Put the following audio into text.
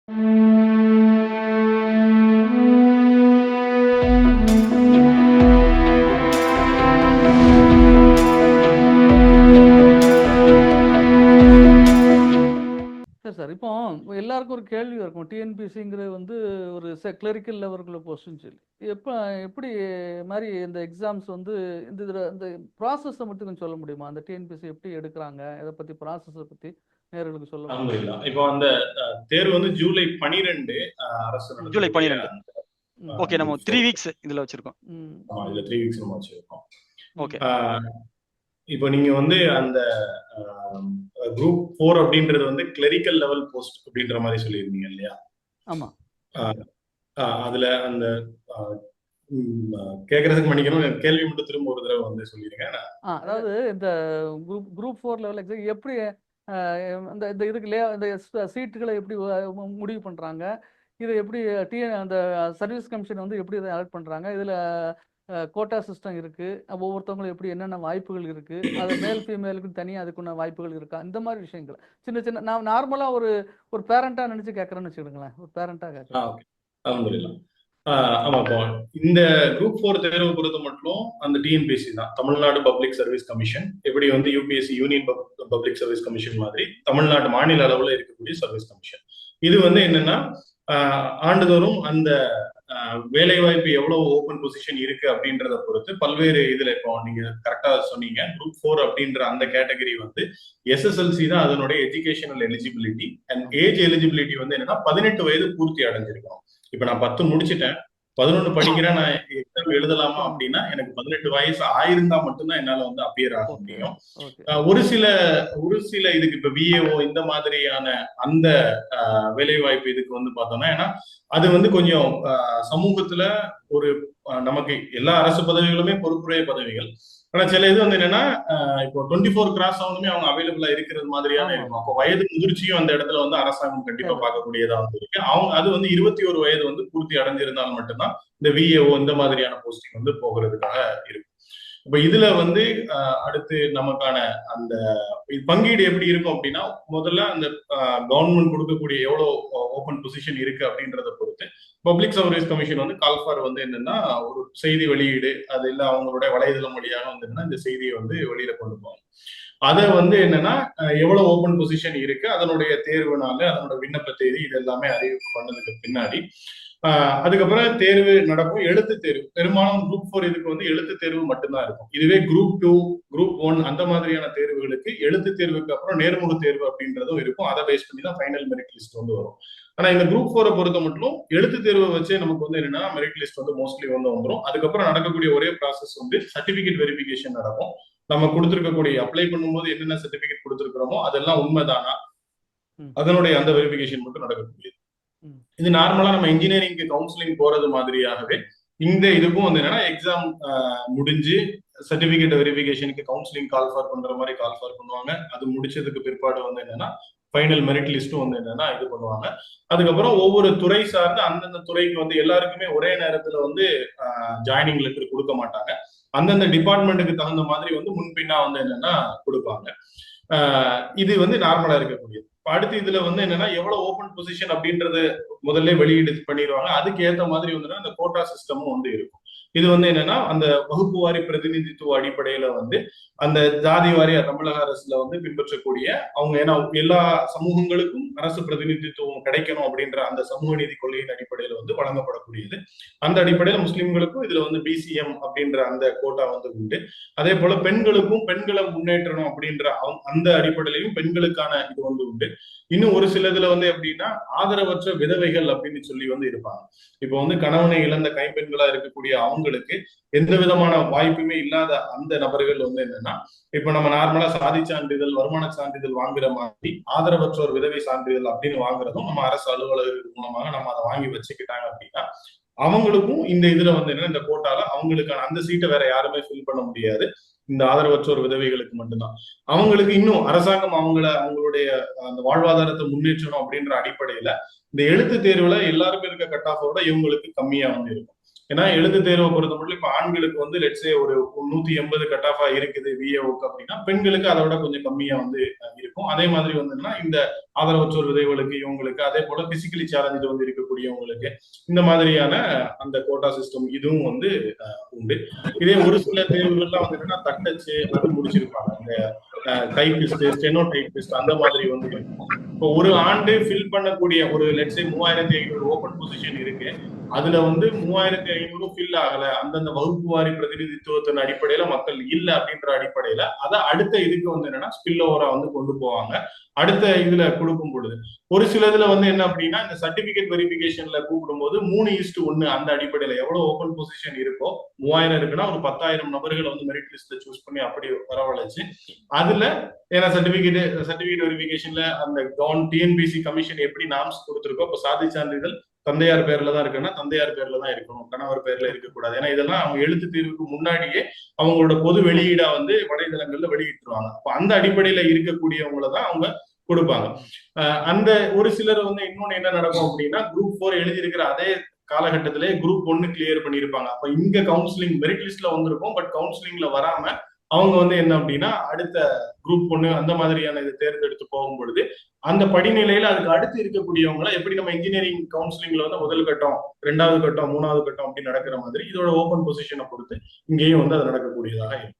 சரி சார். இப்போ எல்லாருக்கும் ஒரு கேள்வி இருக்கும். டிஎன்பிஎஸ்சிங்கிறது வந்து ஒரு கிளரிக்கல் லெவலுக்குள்ள போஸ்ட்ன்னு சொல்லி. எப்படி மாரி இந்த எக்ஸாம்ஸ் வந்து இந்த ப்ராசஸ மட்டும் கொஞ்சம் சொல்ல முடியுமா? அந்த டிஎன்பிஎஸ்சி எப்படி எடுக்குறாங்க? இத பத்தி ப்ராசஸ பத்தி நேயர்களுக்கு சொல்ல முடியுமா? அல்ஹம்துலில்லாஹ். இப்போ அந்த தேர்வு வந்து ஜூலை 12 அரசு ஜூலை நடத்தக்கூடிய 12. ம். ஓகே. நம்ம குரூப் 3 4. வீக்ஸ் இதுல வச்சிருக்கோம். ஆமா, இதுல 3 வீக்ஸ் நம்ம வச்சிருக்கோம். ஓகே. இப்போ நீங்க வந்து அந்த குரூப் 4 அப்படின்றது வந்து கிளரிக்கல் லெவல் போஸ்ட் அப்படின்ற மாதிரி சொல்லியிருந்தீங்க இல்லையா? ஆமா. அதுல அந்த கேட்கறதுக்கு மன்னிக்கணும், கேள்வி மட்டும் திரும்ப ஒரு தடவை வந்து சொல்லிடுங்க. அதாவது இந்த குரூப் 4 லெவல் எக்ஸாம் எப்படி இந்த இந்த இதுக்கு இந்த சீட்டுகளை எப்படி முடிவு பண்றாங்க? இதை எப்படி அந்த சர்வீஸ் கமிஷன் வந்து எப்படி இதை அலர்ட் பண்றாங்க? இதுல கோட்டா சிஸ்டம் இருக்கு. ஒவ்வொருத்தவங்களும் எப்படி என்னென்ன வாய்ப்புகள் இருக்கு? அது மேல் ஃபீமேலுக்கு தனியாக அதுக்குள்ள வாய்ப்புகள் இருக்கா? இந்த மாதிரி விஷயங்கள் சின்ன சின்ன நான் நார்மலா ஒரு பேரண்டா நினைச்சு கேட்கறேன்னு வச்சுக்கிடுங்களேன். ஒரு பேரண்டா கேட்கறேன். ஓகே, அல்ஹம்துலில்லாஹ். ஆமா, இப்போ இந்த குரூப் 4 தேர்வு பொறுத்த மட்டும் அந்த டிஎன்பிஎஸ்சி தான், தமிழ்நாடு பப்ளிக் சர்வீஸ் கமிஷன். எப்படி வந்து UPSC union public service commission மாதிரி தமிழ்நாடு மாநில அளவுல இருக்கக்கூடிய சர்வீஸ் கமிஷன். இது வந்து என்னன்னா ஆண்டுதோறும் அந்த வேலை வாய்ப்பு எவ்வளவு ஓபன் பொசிஷன் இருக்கு அப்படின்றத பொறுத்து பல்வேறு இதுல, இப்போ நீங்க கரெக்டா சொன்னீங்க, குரூப் 4 அப்படின்ற அந்த கேட்டகரி வந்து எஸ்எஸ்எல்சி தான் அதனுடைய educational eligibility. And age eligibility வந்து என்னன்னா 18 வயது பூர்த்தி அடைஞ்சிருக்கணும். இப்ப நான் 10 முடிச்சிட்டேன், 11 படிக்கிறேன், நான் எக்ஸாம் எழுதலாமா அப்படின்னா எனக்கு 18 வயசு ஆயிருந்தா மட்டும்தான் என்னால வந்து அப்பியர் ஆக முடியும். ஒரு சில இதுக்கு இப்ப விஏஓ இந்த மாதிரியான அந்த வேலை வாய்ப்பு இதுக்கு வந்து பார்த்தோம்னா, ஏன்னா அது வந்து கொஞ்சம் சமூகத்துல ஒரு நமக்கு எல்லா அரசு பதவிகளுமே பொறுப்புடைய பதவிகள். ஆனா சில இது வந்து என்னன்னா இப்போ 24 கிராஸ் ஆகணுமே அவங்க அவைலபிளா இருக்கிறது மாதிரியான இருக்கும். அப்போ வயது முதிர்ச்சியும் அந்த இடத்துல வந்து அரசாங்கம் கண்டிப்பா பார்க்கக்கூடியதா வந்து இருக்கு. அவங்க அது வந்து 21 வயது வந்து பூர்த்தி அடைஞ்சிருந்தால் மட்டும்தான் இந்த விஏஓ இந்த மாதிரியான போஸ்டிங் வந்து போகிறதுக்காக இருக்கும். இப்ப இதுல வந்து அடுத்து நமக்கான அந்த பங்கீடு எப்படி இருக்கும் அப்படின்னா, முதல்ல அந்த கவர்மெண்ட் கொடுக்கக்கூடிய எவ்வளவு ஓபன் பொசிஷன் இருக்கு அப்படின்றத பொறுத்து பப்ளிக் சர்வீஸ் கமிஷன் வந்து கால்ஃபார் வந்து என்னன்னா ஒரு செய்தி வெளியீடு, அது இல்ல அவங்களுடைய வலைதளம் வழியாக வந்து இந்த செய்தியை வந்து வெளியில கொண்டு போவாங்க. அதை வந்து என்னன்னா எவ்வளவு ஓபன் பொசிஷன் இருக்கு, அதனுடைய தேர்வு நாள், அதனோட விண்ணப்ப தேதி, இது எல்லாமே அறிவிப்பு பண்ணதுக்கு பின்னாடி அதுக்கப்புறம் தேர்வு நடக்கும். எழுத்து தேர்வு பெரும்பாலும் குரூப் 4 இதுக்கு வந்து எழுத்து தேர்வு மட்டும்தான் இருக்கும். இதுவே குரூப் 2, குரூப் 1 அந்த மாதிரியான தேர்வுகளுக்கு எழுத்து தேர்வுக்கு அப்புறம் நேர்முக தேர்வு அப்படின்றதும் இருக்கும். அதை பேஸ் பண்ணி தான் ஃபைனல் மெரிட் லிஸ்ட் வந்து வரும். ஆனா இந்த குரூப் 4 பொறுத்த மட்டும் எழுத்து தேர்வை வச்சு நமக்கு வந்து என்னன்னா மெரிட் லிஸ்ட் வந்து மோஸ்ட்லி வந்து வந்துடும். அதுக்கப்புறம் நடக்கக்கூடிய ஒரே ப்ராசஸ் வந்து சர்டிபிகேட் வெரிஃபிகேஷன் நடக்கும். நம்ம கொடுத்துருக்கக்கூடிய அப்ளை பண்ணும்போது என்னென்ன சர்டிபிகேட் கொடுத்துருக்கிறோமோ அதெல்லாம் உண்மைதானா, அதனுடைய அந்த வெரிஃபிகேஷன் மட்டும் நடக்கக்கூடியது. இது நார்மலா நம்ம இன்ஜினியரிங்க்கு கவுன்சிலிங் போறது மாதிரியாகவே இந்த இதுக்கும் வந்து என்னன்னா எக்ஸாம் முடிஞ்சு சர்டிபிகேட் வெரிஃபிகேஷனுக்கு கவுன்சிலிங் கால்ஃபார் பண்ற மாதிரி கால்ஃபார் பண்ணுவாங்க. அது முடிச்சதுக்கு பிற்பாடு வந்து என்னன்னா ஃபைனல் மெரிட் லிஸ்ட்டும் வந்து என்னன்னா இது பண்ணுவாங்க. அதுக்கப்புறம் ஒவ்வொரு துறை சார்ந்து அந்தந்த துறைக்கு வந்து எல்லாருக்குமே ஒரே நேரத்துல வந்து ஜாயினிங் லெட்டர் கொடுக்க மாட்டாங்க. அந்தந்த டிபார்ட்மெண்ட்டுக்கு தகுந்த மாதிரி வந்து முன்பின்னா வந்து என்னன்னா கொடுப்பாங்க. இது வந்து நார்மலா இருக்கக்கூடியது. அடுத்து இதுல வந்து என்னன்னா எவ்வளவு ஓபன் பொசிஷன் அப்படின்றது முதல்ல வெளியீடு பண்ணிடுவாங்க. அதுக்கு ஏற்ற மாதிரி வந்து அந்த கோட்டா சிஸ்டமும் வந்து இருக்கும். இது வந்து என்னன்னா அந்த வகுப்பு வாரி பிரதிநிதித்துவ அடிப்படையில வந்து அந்த ஜாதி வாரியா தமிழக அரசுல வந்து பின்பற்றக்கூடிய அவங்க, ஏன்னா எல்லா சமூகங்களுக்கும் அரசு பிரதிநிதித்துவம் கிடைக்கணும் அப்படின்ற அந்த சமூக நீதி கொள்கையின் அடிப்படையில வந்து வழங்கப்படக்கூடியது. அந்த அடிப்படையில முஸ்லிம்களுக்கும் இதுல வந்து பிசிஎம் அப்படின்ற அந்த கோட்டா வந்து உண்டு. அதே போல பெண்களுக்கும் பெண்களை முன்னேற்றணும் அப்படின்ற அந்த அடிப்படையிலையும் பெண்களுக்கான இது வந்து உண்டு. இன்னும் ஒரு சில இதுல வந்து எப்படின்னா ஆதரவற்ற விதவைகள் அப்படின்னு சொல்லி வந்து இருப்பாங்க. இப்போ வந்து கணவனை இழந்த கைப்பெண்களா இருக்கக்கூடிய அவங்களுக்கு எந்த விதமான வாய்ப்புமே இல்லாத அந்த நபர்கள் வந்து என்னன்னா, இப்ப நம்ம நார்மலா சாதி சான்றிதழ், வருமான சான்றிதழ் வாங்குற மாதிரி ஆதரவற்றோர் விதவை சான்றிதழ் அப்படின்னு வாங்குறதும் நம்ம அரசு அலுவலர்கள் மூலமாக நம்ம அதை வாங்கி வச்சுக்கிட்டாங்க அப்படின்னா அவங்களுக்கும் இந்த இதுல வந்து என்ன, இந்த கோட்டால அவங்களுக்கான அந்த சீட்டை வேற யாருமே ஃபில் பண்ண முடியாது. இந்த ஆதரவற்றோர் விதவைகளுக்கு மட்டும்தான். அவங்களுக்கு இன்னும் அரசாங்கம் அவங்களுடைய அந்த வாழ்வாதாரத்தை முன்னேற்றணும் அப்படின்ற அடிப்படையில இந்த எழுத்து தேர்வுல எல்லாருமே இருக்க கட் ஆஃபோட இவங்களுக்கு கம்மியா வந்து இருக்கும். ஏன்னா எழுத்து தேர்வை பொறுத்த மட்டும் இப்ப ஆண்களுக்கு வந்து லெட்ஸே ஒரு 180 கட் ஆஃபா இருக்குது விஏஓக்கு அப்படின்னா, பெண்களுக்கு அதை விட கொஞ்சம் கம்மியா வந்து இருக்கும். அதே மாதிரி வந்துன்னா இந்த ஆதரவற்றோர் விதைகளுக்கு, இவங்களுக்கு, அதே போல பிசிக்கலி சேலஞ்சு வந்து இருக்கக்கூடியவங்களுக்கு இந்த மாதிரியான அந்த கோட்டா சிஸ்டம் இதுவும் வந்து உண்டு. இதே ஒரு சில தேர்வுகள்லாம் வந்து என்னன்னா தட்டச்சு அது முடிச்சிருப்பாங்க. இந்த டைபிஸ்ட், ஸ்டெனோ டைபிஸ்ட் அந்த மாதிரி வந்து இருக்கும். இப்போ ஒரு ஆண்டு ஃபில் பண்ணக்கூடிய ஒரு லெட்ஸே 3500 ஓபன் பொசிஷன் இருக்கு. அதுல வந்து 3500 ஃபில் ஆகல, அந்தந்த வகுப்பு வாரி பிரதிநிதித்துவத்தின் அடிப்படையில மக்கள் இல்ல அப்படின்ற அடிப்படையில அதை அடுத்த இதுக்கு வந்து என்னன்னா ஸ்பில் ஓவரா வந்து கொண்டு போவாங்க. அடுத்த இதுல கொடுக்கும் பொழுது ஒரு சிலதுல வந்து என்ன அப்படின்னா இந்த சர்டிபிகேட் வெரிஃபிகேஷன்ல கூப்பிடும்போது 3:1 அந்த அடிப்படையில எவ்வளவு ஓபன் பொசிஷன் இருக்கோ 3000 இருக்குன்னா ஒரு 10,000 நபர்களை வந்து மெரிட் லிஸ்ட்ல சூஸ் பண்ணி அப்படி வரவழைச்சு அதுல ஏன்னா சர்டிபிகேட் வெரிஃபிகேஷன்ல அந்த டிஎன்பிசி கமிஷன் எப்படி நாம்ஸ் கொடுத்திருக்கோ இப்ப சாதி சான்றிதழ் தந்தையார் பேர்ல தான் இருக்குன்னா தந்தையார் பேர்ல தான் இருக்கணும், கணவர் பேர்ல இருக்கக்கூடாது. ஏன்னா இதெல்லாம் அவங்க எழுத்து தேர்வுக்கு முன்னாடியே அவங்களோட பொது வெளியீடா வந்து வலைதளங்கள்ல வெளியிட்டுருவாங்க. அப்ப அந்த அடிப்படையில இருக்கக்கூடியவங்களை தான் அவங்க கொடுப்பாங்க. அந்த ஒரு சிலர் வந்து இன்னொன்னு என்ன நடக்கும் அப்படின்னா குரூப் 4 எழுதியிருக்கிற அதே காலகட்டத்திலே குரூப் 1 கிளியர் பண்ணியிருப்பாங்க. அப்ப இங்க கவுன்சிலிங் மெரிட் லிஸ்ட்ல வந்திருக்கும், பட் கவுன்சிலிங்ல வராம அவங்க வந்து என்ன அப்படின்னா அடுத்த குரூப் 1 அந்த மாதிரியான இதை தேர்ந்தெடுத்து போகும் பொழுது அந்த படிநிலையில அதுக்கு அடுத்து இருக்கக்கூடியவங்களை எப்படி நம்ம இன்ஜினியரிங் கவுன்சிலிங்ல வந்து முதல் கட்டம், 2வது கட்டம், 3வது கட்டம் அப்படி நடக்கிற மாதிரி இதோட ஓபன் பொசிஷனை பொறுத்து இங்கேயும் வந்து அது நடக்கக்கூடியதாக இருக்கும்.